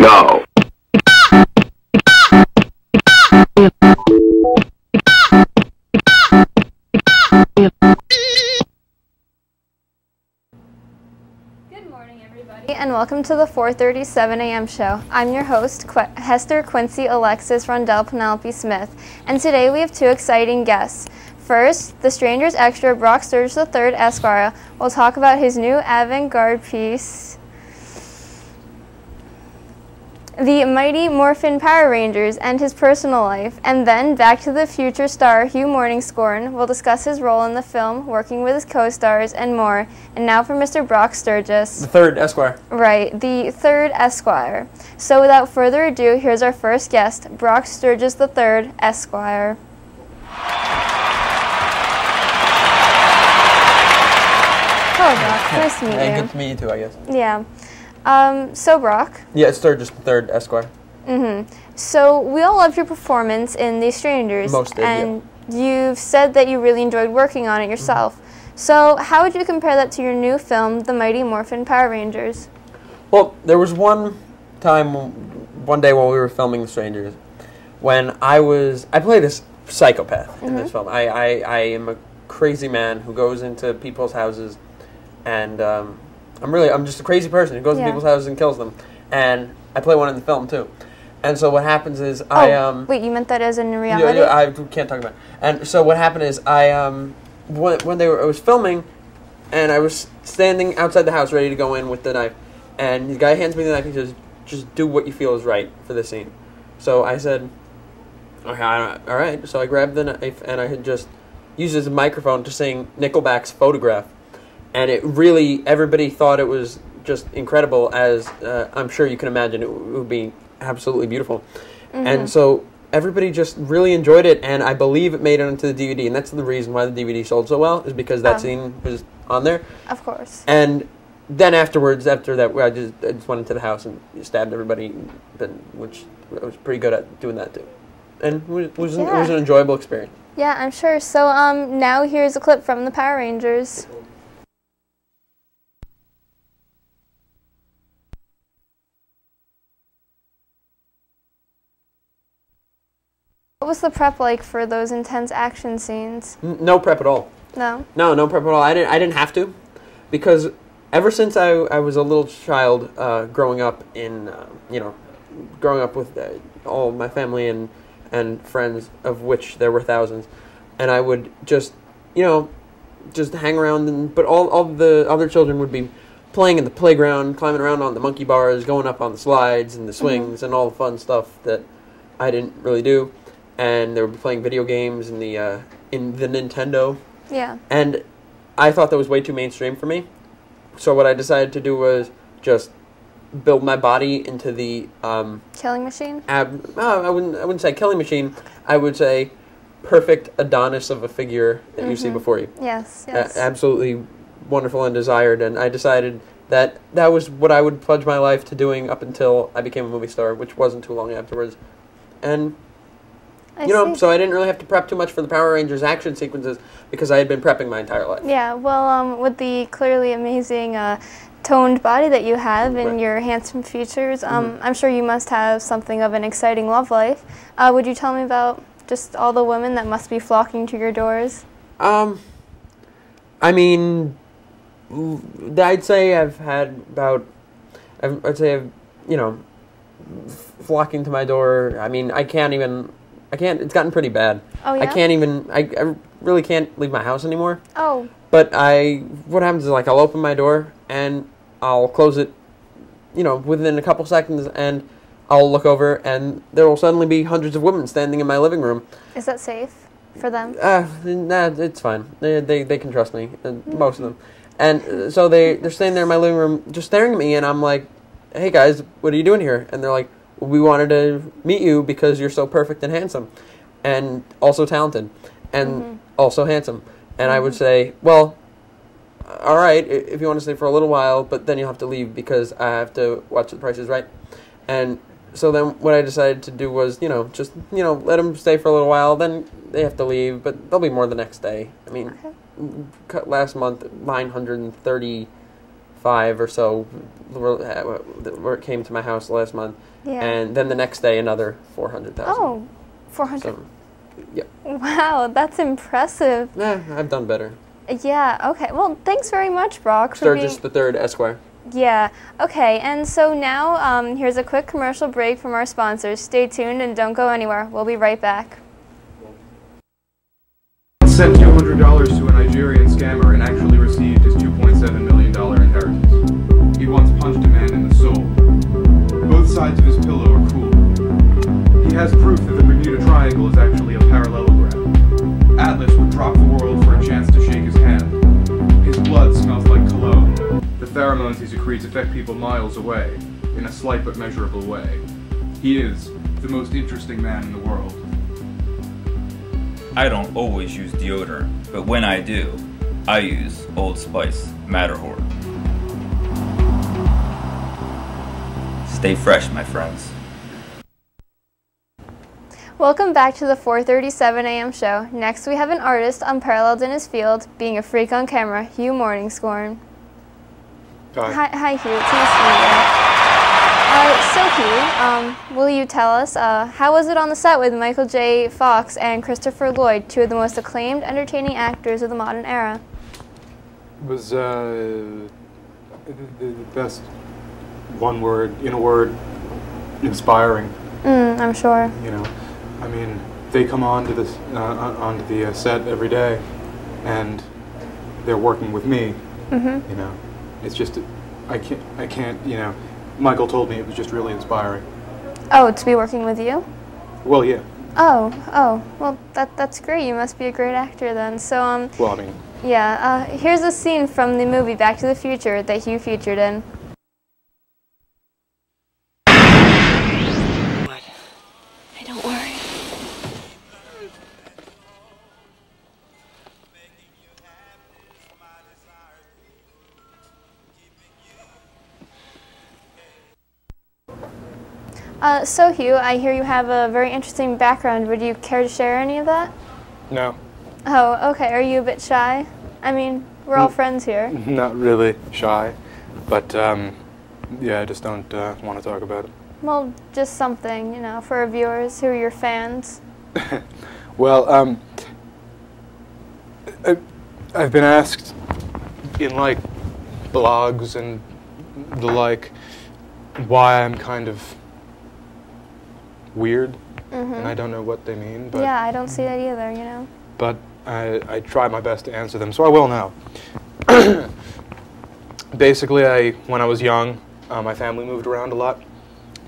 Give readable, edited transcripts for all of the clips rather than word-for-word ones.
go. Good morning, everybody, and welcome to the 4:37 a.m. show. I'm your host, Hester Quincy Alexis Rondell Penelope Smith, and today we have two exciting guests. First, the Strangers extra Brock Sturgis III Esquire will talk about his new avant-garde piece, The Mighty Morphin Power Rangers, and his personal life. And then, Back to the Future star Hugh Morningscorn will discuss his role in the film, working with his co-stars, and more. And now for Mr. Brock Sturgis. The third Esquire. Right, the third Esquire. So without further ado, here's our first guest, Brock Sturgis III Esquire. Hello, Brock. Nice to meet you. Hey, good to meet you too, I guess. Yeah. So Brock. Yeah, it's Sturgis III Esquire. So we all loved your performance in The Strangers. Most did, and you've said that you really enjoyed working on it yourself. So how would you compare that to your new film, The Mighty Morphin Power Rangers? Well, there was one day while we were filming The Strangers, when I play this psychopath in this film. I am a crazy man who goes into people's houses, and I'm just a crazy person who goes to people's houses and kills them. And I play one in the film too. And so what happens is wait, you meant that as in reality? Yeah, I can't talk about it. And so what happened is I was filming, and I was standing outside the house ready to go in with the knife, and the guy hands me the knife and he says, "Just do what you feel is right for this scene." So I said, "Okay, all right." So I grabbed the knife and I had just used it as a microphone to sing Nickelback's Photograph. And it really, everybody thought it was just incredible, as I'm sure you can imagine it would be absolutely beautiful. And so everybody just really enjoyed it, and I believe it made it onto the DVD, and that's the reason why the DVD sold so well, is because that scene was on there. Of course. And then after that, I just went into the house and stabbed everybody, which I was pretty good at doing that too. And it was an enjoyable experience. Yeah, I'm sure. So now here's a clip from the Power Rangers. What was the prep like for those intense action scenes? No prep at all. No? No prep at all. I didn't have to, because ever since I was a little child, growing up with all my family and friends, of which there were thousands, and I would just hang around, but all the other children would be playing in the playground, climbing around on the monkey bars, going up on the slides and the swings and all the fun stuff that I didn't really do. And they would be playing video games in the Nintendo. Yeah. And I thought that was way too mainstream for me. So what I decided to do was just build my body into the killing machine? I wouldn't say killing machine. I would say perfect Adonis of a figure that you see before you. Yes. Absolutely wonderful and desired. And I decided that was what I would pledge my life to doing up until I became a movie star, which wasn't too long afterwards. And so I didn't really have to prep too much for the Power Rangers action sequences, because I had been prepping my entire life. Yeah, well, with the clearly amazing toned body that you have and your handsome features, I'm sure you must have something of an exciting love life. Would you tell me about just all the women that must be flocking to your doors? I mean, I'd say I've had flocking to my door. I mean, it's gotten pretty bad. Oh, yeah? I really can't leave my house anymore. Oh. But what happens is, I'll open my door and I'll close it, within a couple seconds, and I'll look over and there will suddenly be hundreds of women standing in my living room. Is that safe for them? Nah, it's fine. They can trust me, most of them. And so they're standing there in my living room just staring at me, and I'm like, "Hey guys, what are you doing here?" And they're like, "We wanted to meet you because you're so perfect and handsome, and also talented, and also handsome." And I would say, "Well, all right, if you want to stay for a little while, but then you'll have to leave because I have to watch The Price is Right." And so then what I decided to do was, just let them stay for a little while, then they have to leave, but there'll be more the next day. I mean, last month, 930 5 or so where it came to my house last month. Yeah. And then the next day, another 400,000. Oh, 400. So, yeah. Wow, that's impressive. I've done better. Yeah, okay. Well, thanks very much, Brock. For being... Sturgis III, Esquire. Yeah, okay. And so now here's a quick commercial break from our sponsors. Stay tuned and don't go anywhere. We'll be right back. Sent $200 to a Nigerian scammer and actually received his $2.7 million inheritance. He once punched a man in the soul. Both sides of his pillow are cool. He has proof that the Bermuda Triangle is actually a parallelogram. Atlas would drop the world for a chance to shake his hand. His blood smells like cologne. The pheromones he secretes affect people miles away, in a slight but measurable way. He is the most interesting man in the world. I don't always use deodorant, but when I do, I use Old Spice Matterhorn. Stay fresh, my friends. Welcome back to the 4:37 a.m. show. Next we have an artist unparalleled in his field, being a freak on camera, Hugh Morningscorn. Hi Hugh, it's nice to meet you. So Hugh, will you tell us, how was it on the set with Michael J. Fox and Christopher Lloyd, two of the most acclaimed, entertaining actors of the modern era? It was the best one word, in a word, inspiring. I'm sure. You know, I mean, they come onto this onto the set every day, and they're working with me. You know, it's just I can't. You know, Michael told me it was just really inspiring. Oh, to be working with you? Well, yeah. Oh, well, that's great. You must be a great actor then. So, Well, I mean. Yeah, here's a scene from the movie Back to the Future that Hugh featured in. What? Hey, don't worry. So Hugh, I hear you have a very interesting background. Would you care to share any of that? No. Oh, okay. Are you a bit shy? I mean, we're all friends here. Not really shy, but yeah, I just don't want to talk about it. Well, just something, you know, for our viewers who are your fans. Well, I've been asked in like blogs and the like why I'm kind of weird, and I don't know what they mean. But yeah, I don't see that either, you know. But I try my best to answer them, so I will now. Basically, when I was young, my family moved around a lot,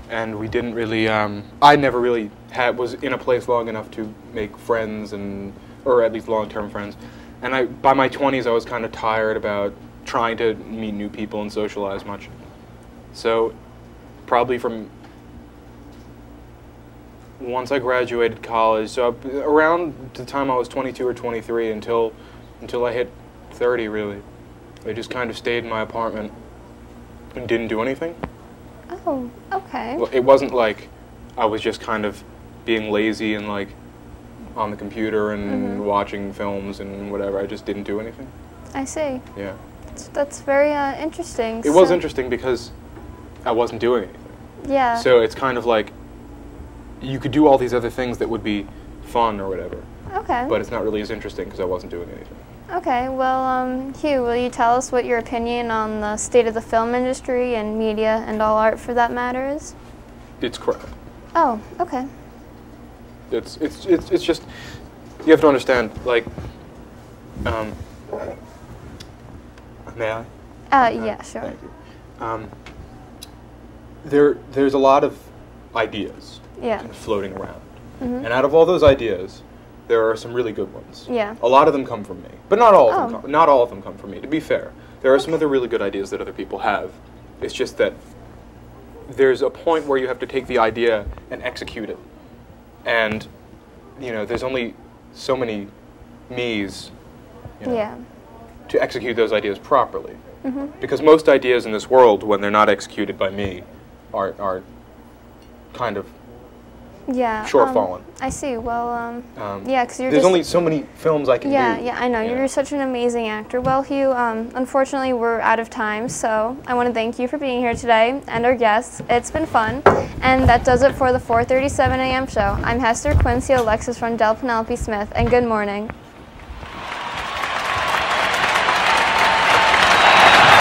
and we didn't really. I never really was in a place long enough to make friends, or at least long-term friends. And by my 20s, I was kind of tired about trying to meet new people and socialize much. So, probably from once I graduated college, so around the time I was 22 or 23 until I hit 30, really, I just kind of stayed in my apartment and didn't do anything. Oh, okay. Well, it wasn't like I was just kind of being lazy and like on the computer and watching films and whatever. I just didn't do anything. I see. Yeah. That's very interesting. It was interesting because I wasn't doing anything. Yeah. So it's kind of like you could do all these other things that would be fun or whatever. Okay. But it's not really as interesting because I wasn't doing anything. Okay. Well, Hugh, will you tell us what your opinion on the state of the film industry and media and all art for that matter is? It's crap. Oh, okay. It's just, you have to understand, like, may I? Yeah, sure. Thank you. There's a lot of ideas kind of floating around. And out of all those ideas, there are some really good ones. Yeah. A lot of them come from me, but not all of them. Not all of them come from me. To be fair, there are some other really good ideas that other people have. It's just that there's a point where you have to take the idea and execute it, and you know, there's only so many me's. You know, to execute those ideas properly, because most ideas in this world, when they're not executed by me, are kind of Yeah. Fallen. I see. Well, yeah, because there's only so many films I can do. Yeah, I know. You're such an amazing actor. Well, Hugh, unfortunately, we're out of time, so I want to thank you for being here today and our guests. It's been fun. And that does it for the 4:37 a.m. show. I'm Hester Quincy Alexis from Del Penelope Smith, and good morning.